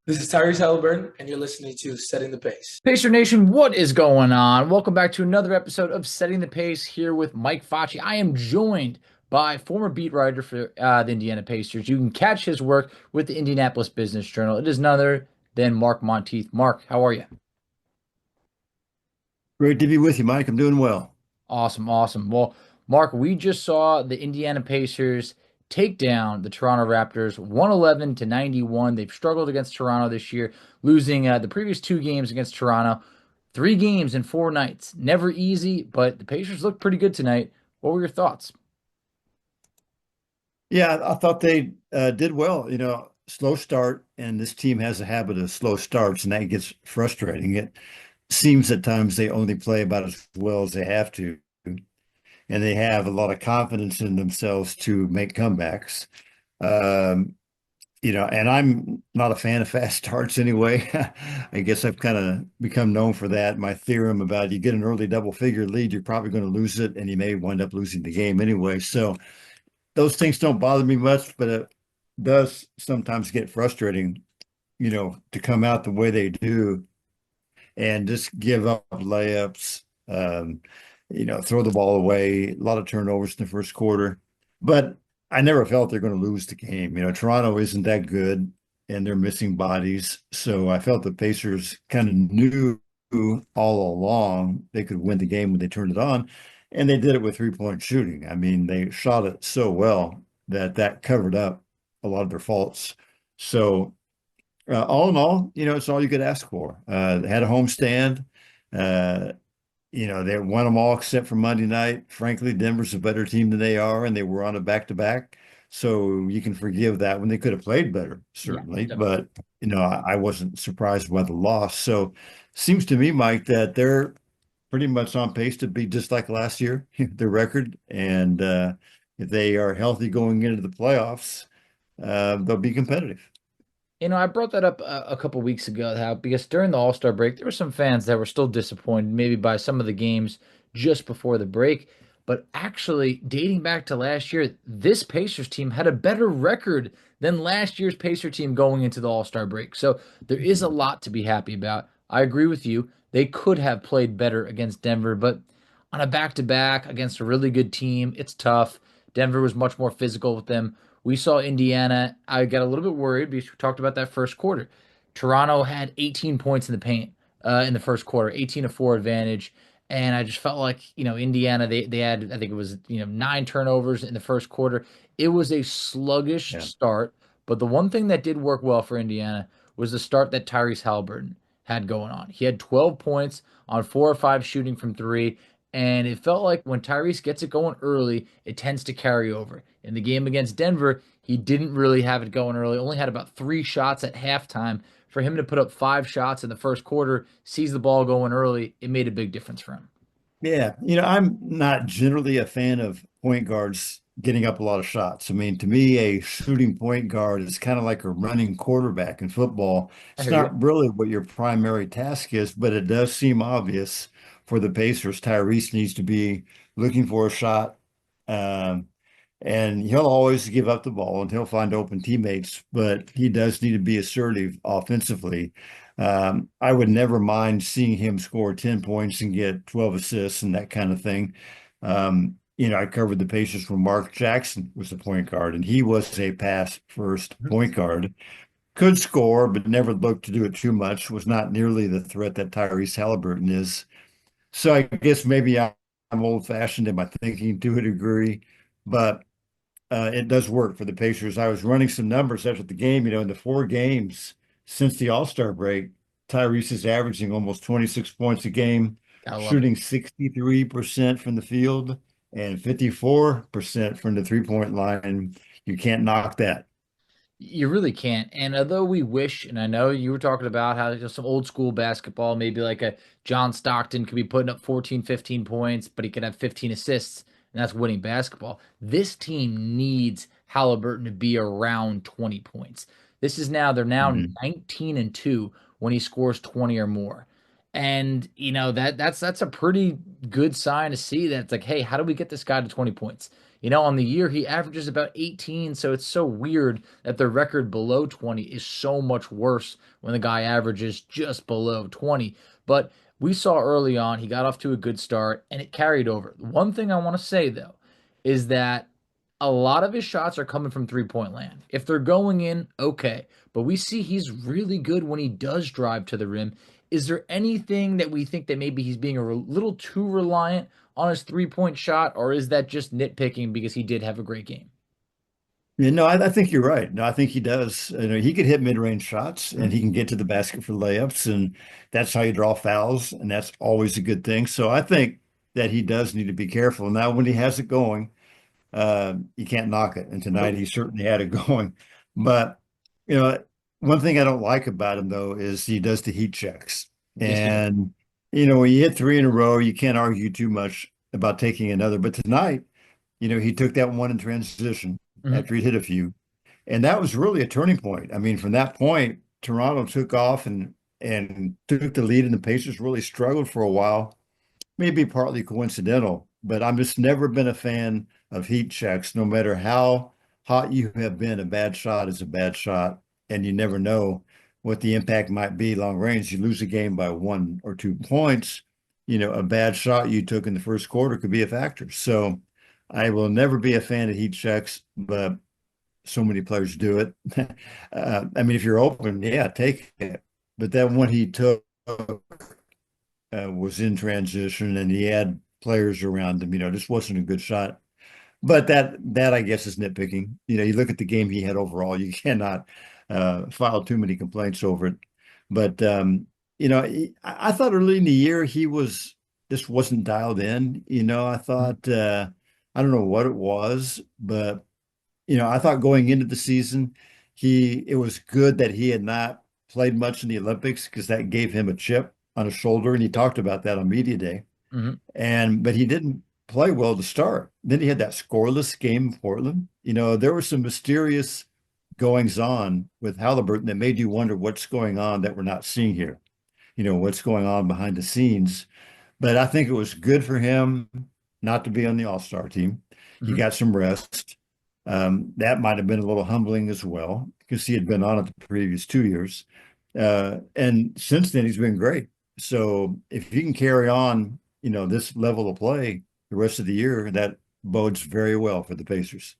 This is Tyrese Haliburton, and you're listening to Setting the Pace. Pacer Nation, what is going on? Welcome back to another episode of Setting the Pace here with Mike Facci. I am joined by former beat writer for the Indiana Pacers. You can catch his work with the Indianapolis Business Journal. It is none other than Mark Montieth. Mark, how are you? Great to be with you, Mike. I'm doing well. Awesome, awesome. Well, Mark, we just saw the Indiana Pacers take down the Toronto Raptors 111 to 91. They've struggled against Toronto this year, losing the previous two games against Toronto. 3 games in 4 nights. Never easy, but the Pacers looked pretty good tonight. What were your thoughts? Yeah, I thought they did well. Slow start, and this team has a habit of slow starts, and that gets frustrating. It seems at times they only play about as well as they have to, and they have a lot of confidence in themselves to make comebacks. Um, and I'm not a fan of fast starts anyway. I guess I've kind of become known for that. My theorem about you get an early double figure lead, you're probably going to lose it, and you may wind up losing the game anyway. So those things don't bother me much, but it does sometimes get frustrating, to come out the way they do and just give up layups, throw the ball away, a lot of turnovers in the first quarter. But I never felt they're going to lose the game. Toronto isn't that good and they're missing bodies. So I felt the Pacers kind of knew all along they could win the game when they turned it on. And they did it with 3-point shooting. I mean, they shot it so well that that covered up a lot of their faults. So all in all, it's all you could ask for. They had a home stand. Uh, they won them all except for Monday night. Frankly, Denver's a better team than they are, and they were on a back-to-back. So you can forgive that when they could have played better, Yeah, certainly. definitely. But, I wasn't surprised by the loss. So seems to me, Mike, that they're pretty much on pace to be just like last year, their record. And if they are healthy going into the playoffs, they'll be competitive. I brought that up a couple weeks ago, how because during the All-Star break, there were some fans that were still disappointed, maybe by some of the games just before the break. But actually, dating back to last year, this Pacers team had a better record than last year's Pacer team going into the All-Star break. So there is a lot to be happy about. I agree with you. They could have played better against Denver, but on a back-to-back against a really good team, it's tough. Denver was much more physical with them. We saw Indiana. I got a little bit worried because we talked about that first quarter. Toronto had 18 points in the paint in the first quarter, 18 to 4 advantage. And I just felt like, Indiana, they had, I think it was, 9 turnovers in the first quarter. It was a sluggish Yeah. start. But the one thing that did work well for Indiana was the start that Tyrese Haliburton had going on. He had 12 points on 4 or 5 shooting from three. And it felt like when Tyrese gets it going early, it tends to carry over. In the game against Denver, he didn't really have it going early, only had about 3 shots at halftime. For him to put up 5 shots in the first quarter, sees the ball going early, it made a big difference for him. Yeah. I'm not generally a fan of point guards getting up a lot of shots. I mean, to me, a shooting point guard is kind of like a running quarterback in football. I It's hear you. not really what your primary task is, but it does seem obvious for the Pacers. Tyrese needs to be looking for a shot. Um, and he'll always give up the ball and he'll find open teammates, but he does need to be assertive offensively. I would never mind seeing him score 10 points and get 12 assists and that kind of thing. I covered the Pacers when Mark Jackson was the point guard, and he was a pass first Mhm. point guard. Could score, but never looked to do it too much, was not nearly the threat that Tyrese Haliburton is. So I guess maybe I'm old fashioned in my thinking to a degree, but it does work for the Pacers. I was running some numbers after the game. In the 4 games since the All-Star break, Tyrese is averaging almost 26 points a game, I love it. shooting 63% from the field and 54% from the three-point line. You can't knock that. You really can't. And although we wish, and I know you were talking about how some old school basketball, maybe like a John Stockton could be putting up 14, 15 points, but he could have 15 assists, and that's winning basketball. This team needs Halliburton to be around 20 points. They're now Mhm. 19 and 2 when he scores 20 or more. And that's a pretty good sign to see that it's like, hey, how do we get this guy to 20 points? On the year, he averages about 18. So it's so weird that the record below 20 is so much worse when the guy averages just below 20. But we saw early on, he got off to a good start and it carried over. One thing I want to say, though, is that a lot of his shots are coming from 3-point land. If they're going in, okay. But we see he's really good when he does drive to the rim. Is there anything that we think that maybe he's being a little too reliant on his 3-point shot, or is that just nitpicking because he did have a great game? Yeah, no, I think you're right. No, I think he does. He could hit mid-range shots and he can get to the basket for layups, and that's how you draw fouls, and that's always a good thing. So I think that he does need to be careful. Now, when he has it going, you can't knock it. And tonight he certainly had it going. But, you know, one thing I don't like about him, though, is he does the heat checks. Yes, he does. And, when you hit three in a row, you can't argue too much about taking another. But tonight, he took that one in transition Mhm. after he'd hit a few. And that was really a turning point. I mean, from that point, Toronto took off and took the lead, and the Pacers really struggled for a while. Maybe partly coincidental, but I'm just never been a fan of heat checks. No matter how hot you have been, a bad shot is a bad shot, and you never know what the impact might be long range. You lose a game by 1 or 2 points, a bad shot you took in the first quarter could be a factor. So I will never be a fan of heat checks, but so many players do it. I mean, if you're open, yeah, take it. But that one he took was in transition and he had players around him, just wasn't a good shot. But that I guess is nitpicking. You look at the game he had overall, you cannot file too many complaints over it. But I thought early in the year he just wasn't dialed in. I thought I don't know what it was, but I thought going into the season, it was good that he had not played much in the Olympics because that gave him a chip on his shoulder, and he talked about that on media day. Mhm. But he didn't play well to start. Then he had that scoreless game in Portland. There were some mysterious goings on with Haliburton that made you wonder what's going on that we're not seeing here. What's going on behind the scenes. But I think it was good for him not to be on the All-Star team. He Mhm. got some rest. That might have been a little humbling as well because he had been on it the previous 2 years. And since then, he's been great. So if he can carry on, this level of play the rest of the year, that bodes very well for the Pacers.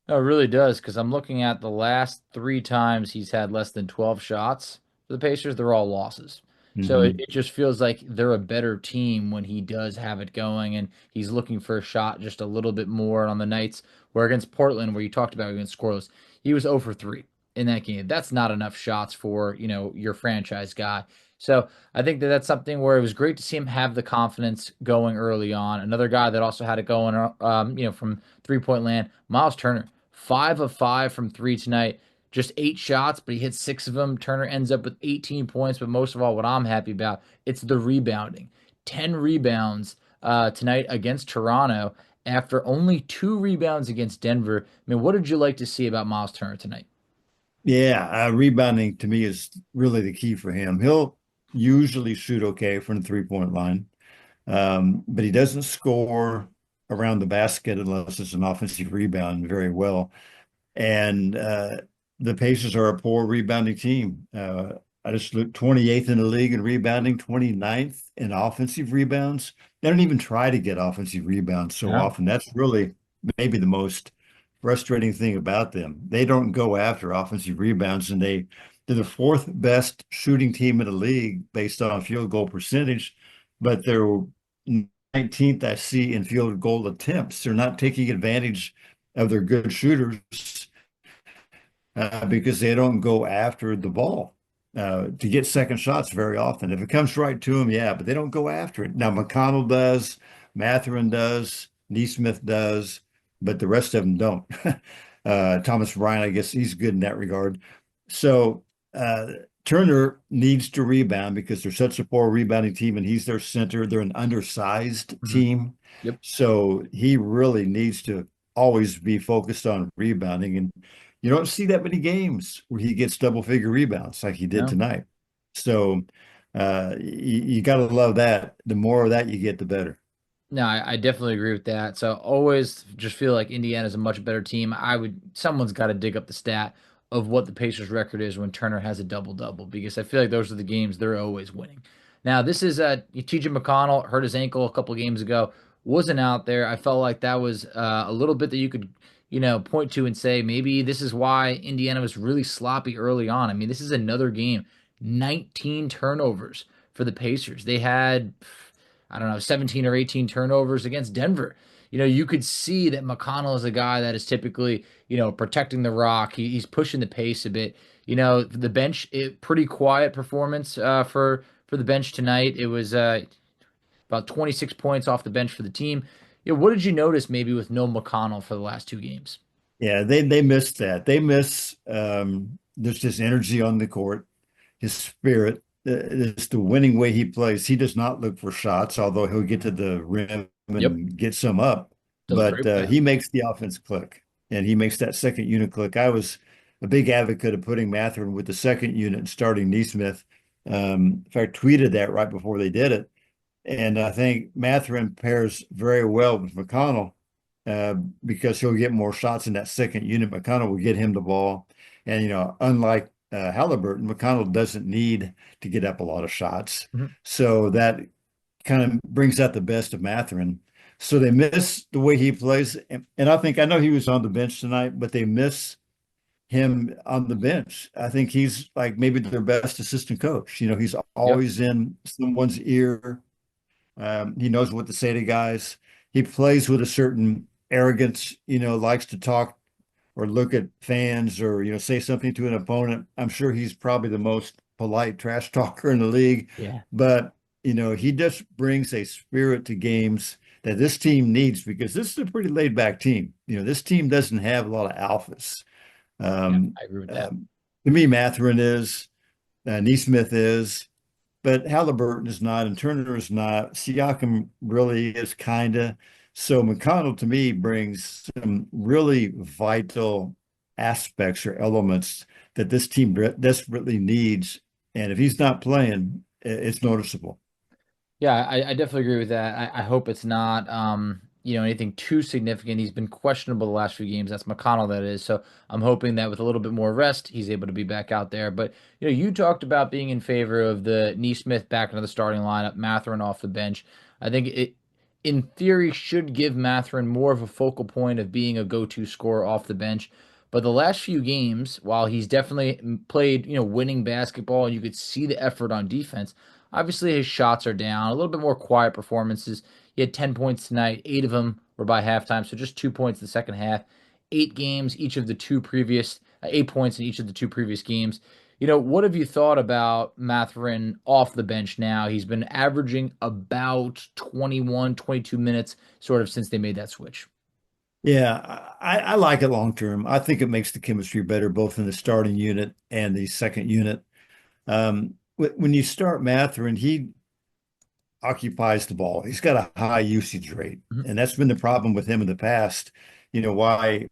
No, it really does, because I'm looking at the last three times he's had less than 12 shots for the Pacers, they're all losses. So it, Hmm. it just feels like they're a better team when he does have it going and he's looking for a shot just a little bit more on the nights where against Portland, where you talked about against scoreless, he was 0 for 3 in that game. That's not enough shots for, your franchise guy. So I think that that's something where it was great to see him have the confidence going early on. Another guy that also had it going, from 3-point land, Myles Turner. 5 of 5 from three tonight. Just 8 shots, but he hit 6 of them. Turner ends up with 18 points. But most of all, what I'm happy about, it's the rebounding. 10 rebounds tonight against Toronto after only 2 rebounds against Denver. I mean, what did you like to see about Myles Turner tonight? Yeah, rebounding to me is really the key for him. He'll usually shoot okay from the three-point line, but he doesn't score around the basket unless it's an offensive rebound very well. And the Pacers are a poor rebounding team. I just looked 28th in the league in rebounding, 29th in offensive rebounds. They don't even try to get offensive rebounds so No. often. That's really maybe the most frustrating thing about them. They don't go after offensive rebounds, and they're the fourth best shooting team in the league based on field goal percentage, but they're 19th, I see, in field goal attempts. They're not taking advantage of their good shooters because they don't go after the ball to get second shots very often. If it comes right to them, yeah, but they don't go after it. Now, McConnell does, Mathurin does, Neesmith does, but the rest of them don't. Thomas Bryant, I guess he's good in that regard. So Turner needs to rebound because they're such a poor rebounding team, and he's their center. They're an undersized Mhm. team. Yep. So he really needs to always be focused on rebounding. And you don't see that many games where he gets double figure rebounds like he did No. tonight. So you got to love that. The more of that you get, the better. No, I definitely agree with that. So always just feel like Indiana's a much better team. Someone's got to dig up the stat of what the Pacers record is when Turner has a double double because I feel like those are the games they're always winning. Now this is TJ McConnell hurt his ankle a couple games ago, wasn't out there. I felt like that was a little bit that you could point to and say maybe this is why Indiana was really sloppy early on. I mean, this is another game, 19 turnovers for the Pacers. They had I don't know, 17 or 18 turnovers against Denver. You could see that McConnell is a guy that is typically, protecting the rock. He's pushing the pace a bit. The bench, pretty quiet performance for the bench tonight. It was about 26 points off the bench for the team. What did you notice maybe with no McConnell for the last two games? Yeah, they missed that. They miss there's this energy on the court, his spirit. It's the winning way he plays. He does not look for shots, although he'll get to the rim Yep, and get some up. does But great with that. he makes the offense click, and he makes that second unit click. I was a big advocate of putting Mathurin with the second unit and starting Nesmith. In fact, tweeted that right before they did it. And I think Mathurin pairs very well with McConnell uh, because he'll get more shots in that second unit. McConnell will get him the ball. And, unlike Haliburton, McConnell doesn't need to get up a lot of shots. Mhm. So that kind of brings out the best of Mathurin. So they miss the way he plays. And I know he was on the bench tonight, but they miss him on the bench. I think he's like maybe their best assistant coach. He's Yep. always in someone's ear. He knows what to say to guys. He plays with a certain arrogance, likes to talk or look at fans or, say something to an opponent. I'm sure he's probably the most polite trash talker in the league, Yeah. but, he just brings a spirit to games that this team needs because this is a pretty laid back team. This team doesn't have a lot of alphas. Yeah, Um, I agree with that. um, to me, Mathurin is, Neesmith is, but Halliburton is not, and Turner is not. Siakam really is kind of. So McConnell to me brings some really vital aspects or elements that this team desperately needs. And if he's not playing, it's noticeable. Yeah, I definitely agree with that. I hope it's not anything too significant. He's been questionable the last few games. That's McConnell, that is. So I'm hoping that with a little bit more rest, he's able to be back out there. But you talked about being in favor of the Neesmith back into the starting lineup, Mathurin off the bench. I think it, in theory, should give Mathurin more of a focal point of being a go-to scorer off the bench. But the last few games, while he's definitely played, winning basketball, and you could see the effort on defense. Obviously, his shots are down. A little bit more quiet performances. He had 10 points tonight. 8 of them were by halftime, so just 2 points in the second half. 8 games, each of the two previous, 8 points in each of the two previous games. What have you thought about Mathurin off the bench now? He's been averaging about 21, 22 minutes sort of since they made that switch. Yeah, I like it long term. I think it makes the chemistry better, both in the starting unit and the second unit. When you start Mathurin, he occupies the ball. He's got a high usage rate, Mhm. and that's been the problem with him in the past. Why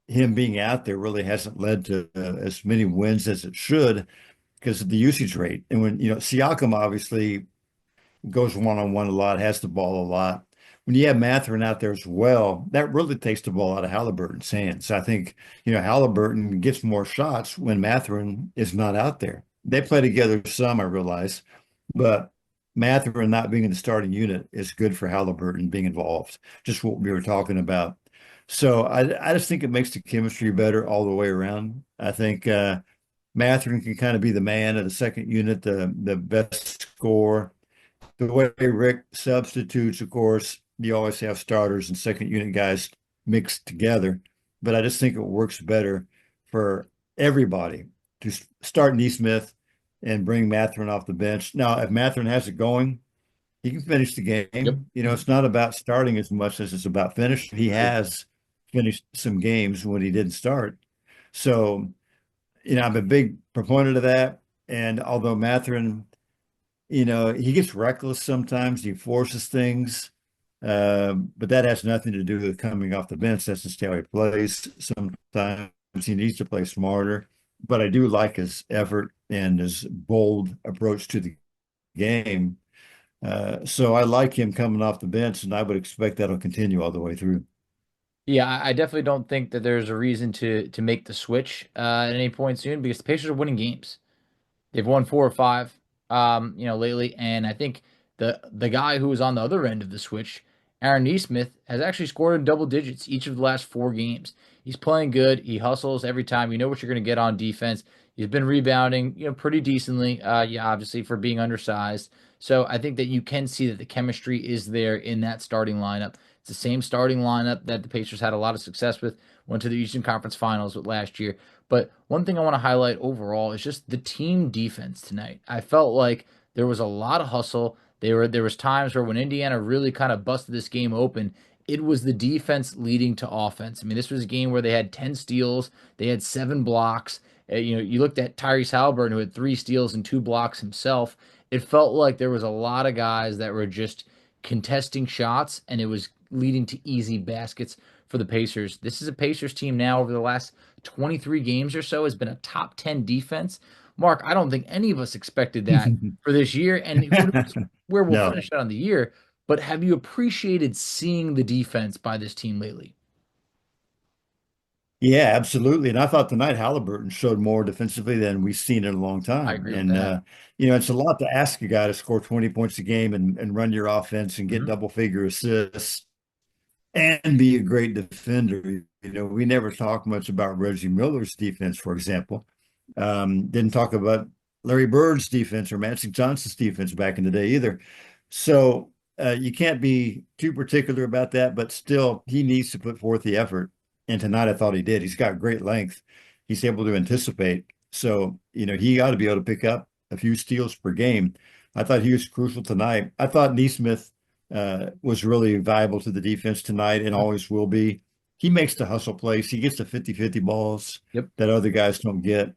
him being out there really hasn't led to as many wins as it should because of the usage rate. And when, Siakam obviously goes one-on-one a lot, has the ball a lot. When you have Mathurin out there as well, that really takes the ball out of Halliburton's hands. I think, Halliburton gets more shots when Mathurin is not out there. They play together some, I realize, but Mathurin not being in the starting unit is good for Halliburton being involved, just what we were talking about. So I just think it makes the chemistry better all the way around. I think Mathurin can kind of be the man of the second unit, the best scorer. The way Rick substitutes, of course, you always have starters and second unit guys mixed together, but I just think it works better for everybody to start Neesmith and bring Mathurin off the bench. Now, if Mathurin has it going, he can finish the Yep. game. Mhm. It's not about starting as much as it's about finish. He Agreed. has finished some games when he didn't start. So, I'm a big proponent of that. And although Mathurin he gets reckless sometimes. He forces things, but that has nothing to do with coming off the bench. That's just how he plays. Sometimes he needs to play smarter, but I do like his effort and his bold approach to the game. So I like him coming off the bench, and I would expect that'll continue all the way through. Yeah, I definitely don't think that there's a reason to make the switch at any point soon because the Pacers are winning games. They've won 4 or 5, lately, and I think the guy who was on the other end of the switch, Aaron Nesmith, has actually scored in double digits each of the last 4 games. He's playing good. He hustles every time. You know what you're going to get on defense. He's been rebounding, pretty decently. Yeah, obviously for being undersized. So I think that you can see that the chemistry is there in that starting lineup. It's the same starting lineup that the Pacers had a lot of success with. Went to the Eastern Conference Finals with last year. But one thing I want to highlight overall is just the team defense tonight. I felt like there was a lot of hustle. There was times where when Indiana really kind of busted this game open, it was the defense leading to offense. I mean, this was a game where they had 10 steals, they had 7 blocks. You looked at Tyrese Haliburton, who had 3 steals and 2 blocks himself. It felt like there was a lot of guys that were just contesting shots, and it was leading to easy baskets for the Pacers. This is a Pacers team now over the last 23 games or so has been a top 10 defense. Mark, I don't think any of us expected that for this year, and who knows where we'll No. finish out on the year. But have you appreciated seeing the defense by this team lately? Yeah, absolutely. And I thought tonight Halliburton showed more defensively than we've seen in a long I time. agree with And that. it's a lot to ask a guy to score 20 points a game and run your offense and get Mhm. double figure assists and be a great defender. We never talk much about Reggie Miller's defense, for example. Didn't talk about Larry Bird's defense or Magic Johnson's defense back in the day either. So you can't be too particular about that, but still, he needs to put forth the effort. And tonight, I thought he did. He's got great length. He's able to anticipate. So, he ought to be able to pick up a few steals per game. I thought he was crucial tonight. I thought Nesmith was really valuable to the defense tonight and always will be. He makes the hustle plays. He gets the 50-50 balls Yep. that other guys don't get.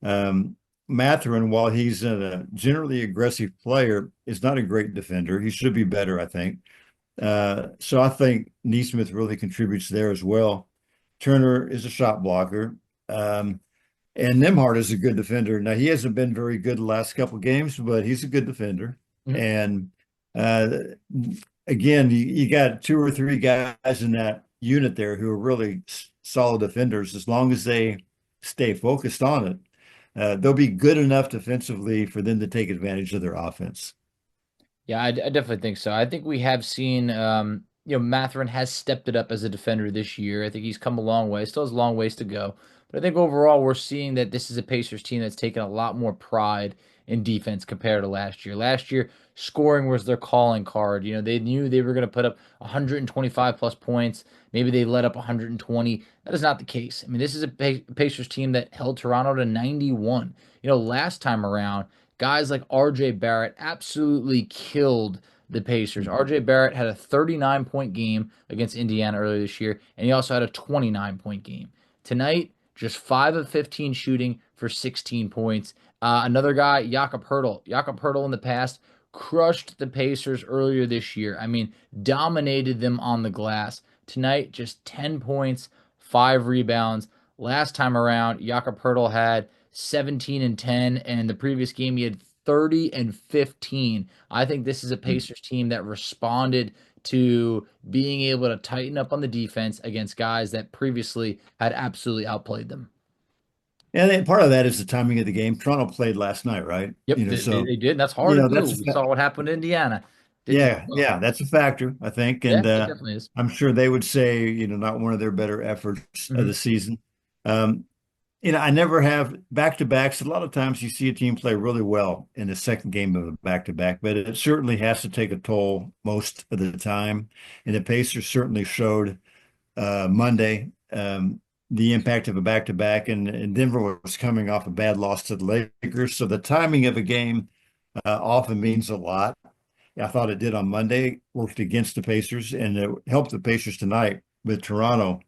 Um, Mathurin, while he's a generally aggressive player, is not a great defender. He should be better, I think. So I think Nesmith really contributes there as well. Turner is a shot blocker. Um, and Nembhard is a good defender. Now, he hasn't been very good the last couple of games, but he's a good defender. Mhm. And uh, again, you got 2 or 3 guys in that unit there who are really solid defenders. As long as they stay focused on it, they'll be good enough defensively for them to take advantage of their offense. Yeah, I definitely think so. I think we have seen, Mathurin has stepped it up as a defender this year. I think he's come a long way. Still has a long ways to go. But I think overall, we're seeing that this is a Pacers team that's taken a lot more pride in defense compared to last year. Last year, scoring was their calling card. They knew they were going to put up 125 plus points. Maybe they let up 120. That is not the case. I mean, this is a Pacers team that held Toronto to 91. Last time around, guys like RJ Barrett absolutely killed the Pacers. RJ Barrett had a 39-point game against Indiana earlier this year, and he also had a 29-point game. Tonight, just 5 of 15 shooting for 16 points. Another guy, Jakob Poeltl. Jakob Poeltl in the past crushed the Pacers earlier this year. I mean, dominated them on the glass. Tonight, just 10 points, 5 rebounds. Last time around, Jakob Poeltl had 17 and 10, and the previous game he had 30 and 15. I think this is a Pacers team that responded to being able to tighten up on the defense against guys that previously had absolutely outplayed them. And then part of that is the timing of the game. Toronto played last night, right? Yep, they did. And that's hard to do. That's We saw what happened to Indiana. Didn't go yeah, well. yeah, that's a factor, I think. Yeah, And it definitely is. I'm sure they would say, not one of their better efforts of Mhm. the season. Um, I never have back-to-backs. A lot of times you see a team play really well in the second game of a back-to-back, but it certainly has to take a toll most of the time. And the Pacers certainly showed Monday the impact of a back-to-back, and Denver was coming off a bad loss to the Lakers. So the timing of a game often means a lot. I thought it did on Monday, worked against the Pacers, and it helped the Pacers tonight with Toronto,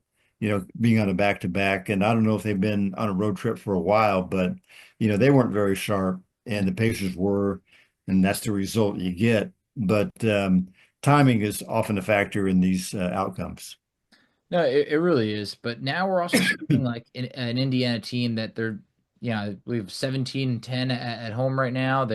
being on a back-to-back. And I don't know if they've been on a road trip for a while, but, they weren't very sharp, and the Pacers were, and that's the result you get. But timing is often a factor in these outcomes. No, it really is. But now we're also seeing like an Indiana team that we have 17 and 10 at home right now.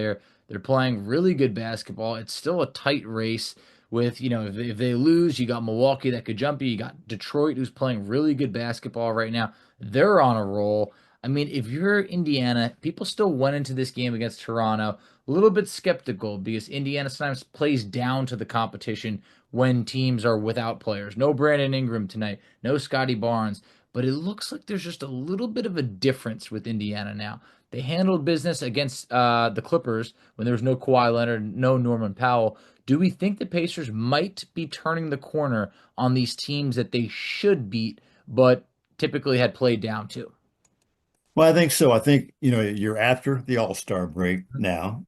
They're playing really good basketball. It's still a tight race with, if they lose, you got Milwaukee that could jump you. You got Detroit who's playing really good basketball right now. They're on a roll. I mean, if you're Indiana, people still went into this game against Toronto a little bit skeptical because Indiana sometimes plays down to the competition when teams are without players. No Brandon Ingram tonight, no Scotty Barnes, but it looks like there's just a little bit of a difference with Indiana now. They handled business against the Clippers when there was no Kawhi Leonard, no Norman Powell. Do we think the Pacers might be turning the corner on these teams that they should beat, but typically had played down to? Well, I think so. I think, you're after the All-Star break now.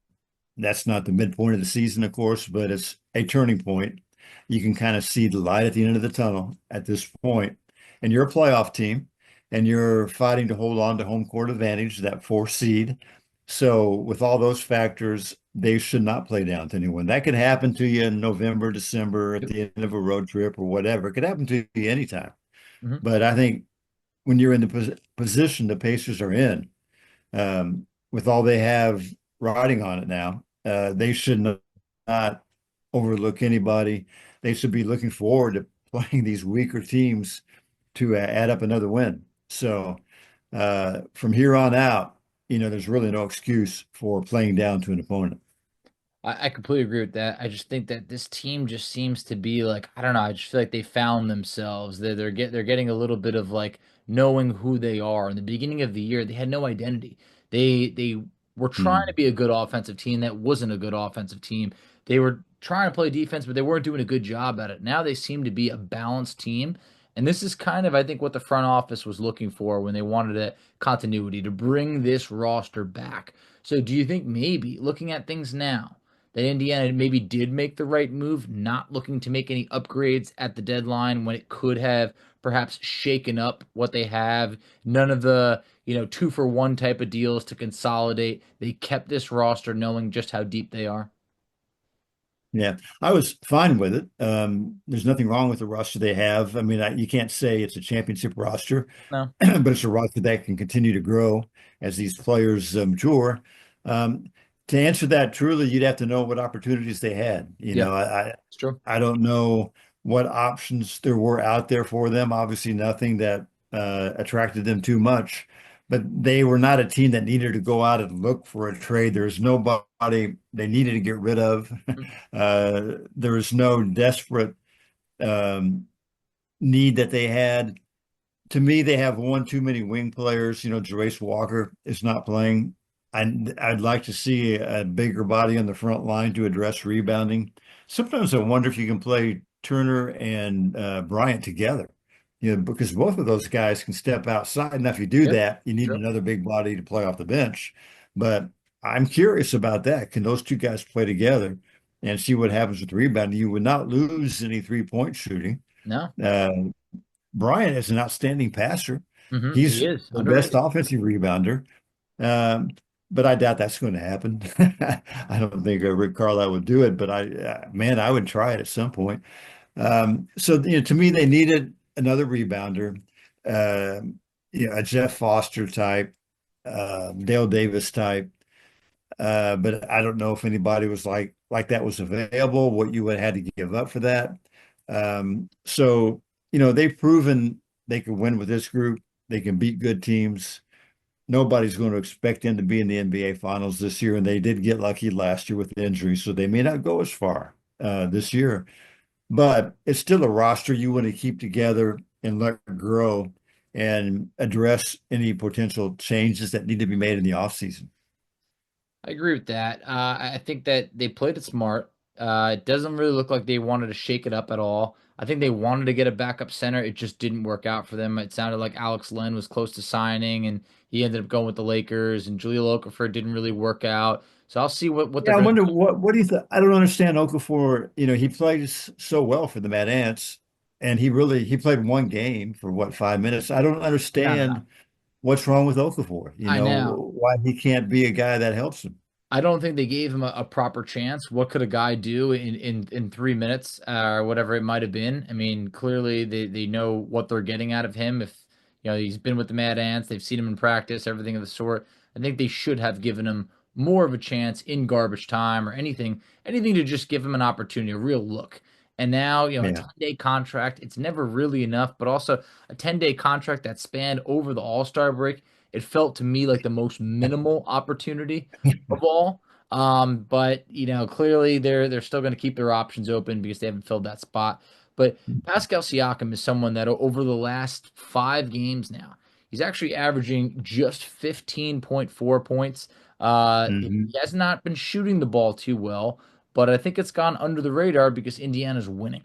That's not the midpoint of the season, of course, but it's a turning point. You can kind of see the light at the end of the tunnel at this point. And you're a playoff team, and you're fighting to hold on to home court advantage, that fourth seed. So, with all those factors, they should not play down to anyone. That could happen to you in November, December, at the end of a road trip or whatever. It could happen to you anytime. Mhm. But I think when you're in the position the Pacers are in, with all they have riding on it now, they should not overlook anybody. They should be looking forward to playing these weaker teams to add up another win. So from here on out, there's really no excuse for playing down to an opponent. I completely agree with that. I just think that this team just seems to be like, I don't know, I just feel like they found themselves. They're getting a little bit of like knowing who they are. In the beginning of the year, they had no identity. They were trying to Hmm. be a good offensive team that wasn't a good offensive team. They were trying to play defense, but they weren't doing a good job at it. Now they seem to be a balanced team. And this is kind of, I think, what the front office was looking for when they wanted a continuity to bring this roster back. So do you think maybe looking at things now, that Indiana maybe did make the right move, not looking to make any upgrades at the deadline when it could have perhaps shaken up what they have? None of the, 2-for-1 type of deals to consolidate. They kept this roster knowing just how deep they are. Yeah, I was fine with it. There's nothing wrong with the roster they have. I mean, you can't say it's a championship roster, No. but it's a roster that can continue to grow as these players mature. Um, to answer that truly, you'd have to know what opportunities they had. Yeah, it's true. I don't know what options there were out there for them. Obviously, nothing that attracted them too much, but they were not a team that needed to go out and look for a trade. There's nobody they needed to get rid of. There was no desperate um, need that they had. To me, they have one too many wing players. Jerace Walker is not playing. I'd like to see a bigger body on the front line to address rebounding. Sometimes I wonder if you can play Turner and Bryant together, because both of those guys can step outside. Now, if you do Yeah, that, you need true. another big body to play off the bench. But I'm curious about that. Can those two guys play together and see what happens with rebounding? You would not lose any three-point shooting. No. Uh, Bryant is an outstanding passer. He He's is the best underrated. offensive rebounder. Um, but I doubt that's going to happen. I don't think Rick Carlisle would do it, but man, I would try it at some point. So, to me, they needed another rebounder, a Jeff Foster type, Dale Davis type. But I don't know if anybody was like that was available, what you would have had to give up for that. So, they've proven they can win with this group. They can beat good teams. Nobody's going to expect them to be in the NBA Finals this year, and they did get lucky last year with the injury, so they may not go as far this year. But it's still a roster you want to keep together and let grow and address any potential changes that need to be made in the offseason. I agree with that. I think that they played it smart. It doesn't really look like they wanted to shake it up at all. I think they wanted to get a backup center. It just didn't work out for them. It sounded like Alex Len was close to signing, and he ended up going with the Lakers. And Jahlil Okafor didn't really work out. So I'll see what they're Yeah, I going to wonder do. what do you think? I don't understand Okafor. He plays so well for the Mad Ants, and he played one game for what, 5 minutes. I don't No, no, no. understand what's wrong with Okafor. I know. Why he can't be a guy that helps him. I don't think they gave him a proper chance. What could a guy do in 3 minutes or whatever it might have been? I mean, clearly they know what they're getting out of him. If he's been with the Mad Ants, they've seen him in practice, everything of the sort. I think they should have given him more of a chance in garbage time or anything to just give him an opportunity, a real look. And now, a Yeah. 10-day contract, it's never really enough, but also a 10-day contract that spanned over the All-Star break. It felt to me like the most minimal opportunity of all. But clearly they're still going to keep their options open because they haven't filled that spot. But Pascal Siakam is someone that over the last 5 games now, he's actually averaging just 15.4 points. He Mhm. has not been shooting the ball too well, but I think it's gone under the radar because Indiana's winning.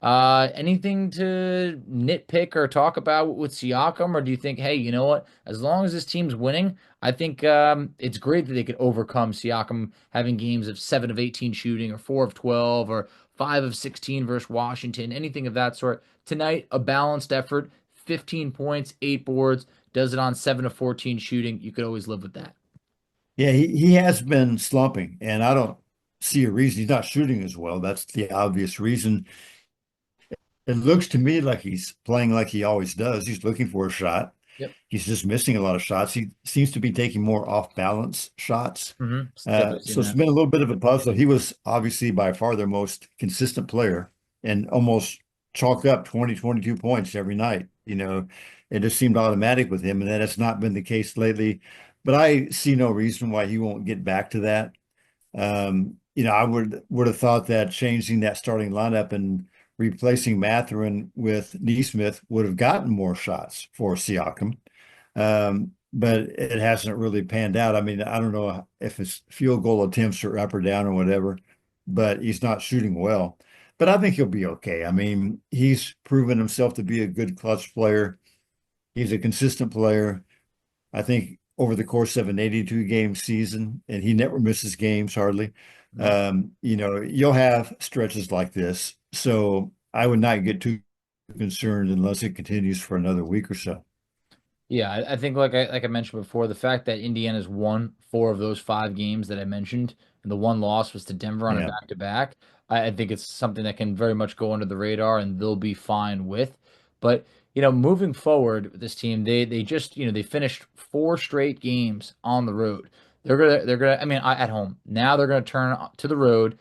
Anything to nitpick or talk about with Siakam, or do you think, hey, you know what? As long as this team's winning, I think it's great that they could overcome Siakam having games of 7 of 18 shooting, or 4 of 12, or 5 of 16 versus Washington, anything of that sort. Tonight, a balanced effort, 15 points, 8 boards, does it on 7 of 14 shooting. You could always live with that. Yeah, he has been slumping, and I don't see a reason he's not shooting as well. That's the obvious reason. It looks to me like he's playing like he always does. He's looking for a shot. Yep. He's just missing a lot of shots. He seems to be taking more off balance shots. Definitely seen So it's that. been a little bit of a puzzle. He was obviously by far their most consistent player and almost chalk up 20, 22 points every night. It just seemed automatic with him, and that has not been the case lately. But I see no reason why he won't get back to that. I would have thought that changing that starting lineup and replacing Mathurin with Neesmith would have gotten more shots for Siakam. But it hasn't really panned out. I mean, I don't know if it's field goal attempts are up or down or whatever, but he's not shooting well. But I think he'll be okay. I mean, he's proven himself to be a good clutch player. He's a consistent player. I think over the course of an 82 game season, and he never misses games hardly. Mhm. You'll have stretches like this. So I would not get too concerned unless it continues for another week or so. Yeah, I think like I mentioned before, the fact that Indiana's won 4 of those 5 games that I mentioned, and the one loss was to Denver on a Yeah. back-to-back, I think it's something that can very much go under the radar and they'll be fine with. But moving forward with this team, they just they finished 4 straight games on the road. They're gonna I mean at home. Now they're gonna turn to the road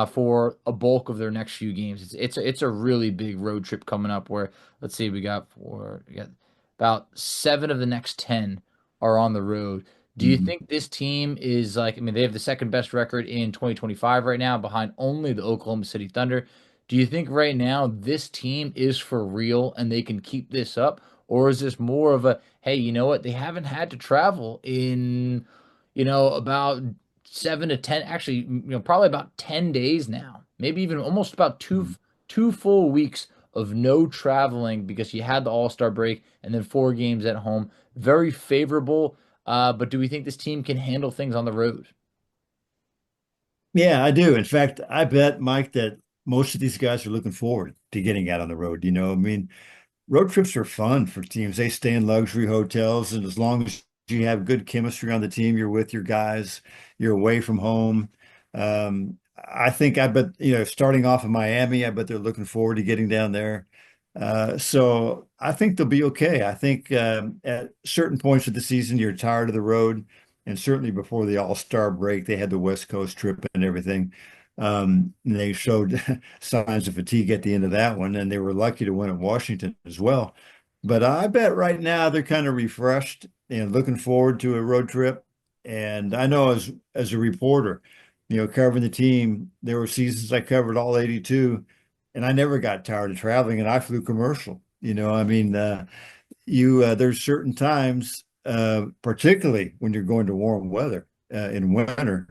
for a bulk of their next few games. It's a really big road trip coming up where let's see, we got about 7 of the next 10 are on the road. Do you Mhm. think this team is like, I mean, they have the second best record in 2025 right now, behind only the Oklahoma City Thunder. Do you think right now this team is for real and they can keep this up? Or is this more of a, hey, you know what? They haven't had to travel in, about 7 to 10, actually, probably about 10 days now. Maybe even almost about two full weeks of no traveling because you had the All-Star break and then 4 games at home. Very favorable. But do we think this team can handle things on the road? Yeah, I do. In fact, I bet, Mike, that most of these guys are looking forward to getting out on the road. I mean, road trips are fun for teams. They stay in luxury hotels, and as long as you have good chemistry on the team, you're with your guys, you're away from home. I bet, starting off in Miami, I bet they're looking forward to getting down there. So I think they'll be okay. I think at certain points of the season, you're tired of the road. And certainly before the All-Star break, they had the West Coast trip and everything. And they showed signs of fatigue at the end of that one, and they were lucky to win at Washington as well. But I bet right now they're kind of refreshed and looking forward to a road trip. And I know as a reporter, covering the team, there were seasons I covered all 82, and I never got tired of traveling, and I flew commercial. I mean, there's certain times, particularly when you're going to warm weather in winter,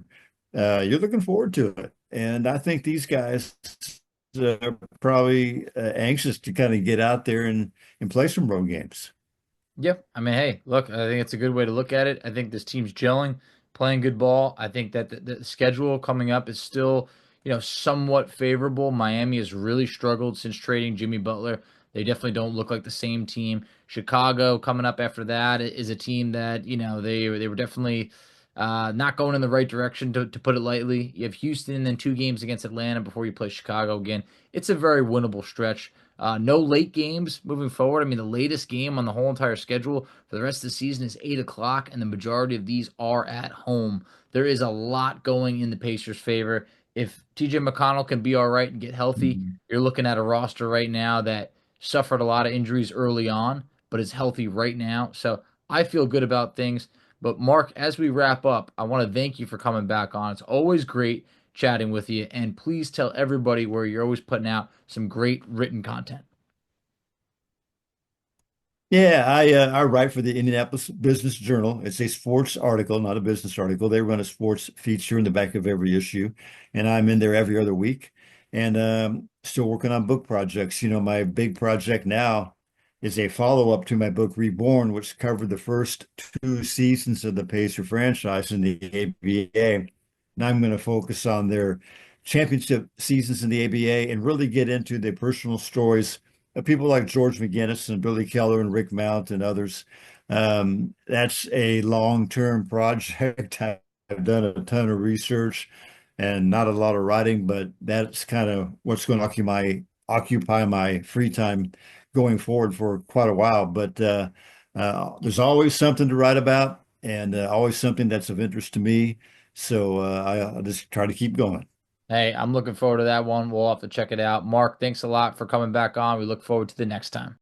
you're looking forward to it. And I think these guys are probably anxious to kind of get out there and play some road games. Yep. I mean, hey, look, I think it's a good way to look at it. I think this team's gelling, playing good ball. I think that the schedule coming up is still, somewhat favorable. Miami has really struggled since trading Jimmy Butler. They definitely don't look like the same team. Chicago coming up after that is a team that, they were definitely not going in the right direction, to put it lightly. You have Houston and then 2 games against Atlanta before you play Chicago again. It's a very winnable stretch. No late games moving forward. I mean, the latest game on the whole entire schedule for the rest of the season is 8 o'clock, and the majority of these are at home. There is a lot going in the Pacers' favor. If TJ McConnell can be all right and get healthy, you're looking at a roster right now that suffered a lot of injuries early on, but is healthy right now. So I feel good about things. But Mark, as we wrap up, I want to thank you for coming back on. It's always great chatting with you. And please tell everybody where you're always putting out some great written content. Yeah, I write for the Indianapolis Business Journal. It's a sports article, not a business article. They run a sports feature in the back of every issue, and I'm in there every other week. And still working on book projects. My big project now is a follow-up to my book Reborn, which covered the first 2 seasons of the Pacer franchise in the ABA. Now I'm going to focus on their championship seasons in the ABA and really get into the personal stories people like George McGinnis and Billy Keller and Rick Mount and others. That's a long-term project. I've done a ton of research and not a lot of writing, but that's kind of what's going to occupy my free time going forward for quite a while. But there's always something to write about and always something that's of interest to me. So I'll just try to keep going. Hey, I'm looking forward to that one. We'll have to check it out. Mark, thanks a lot for coming back on. We look forward to the next time.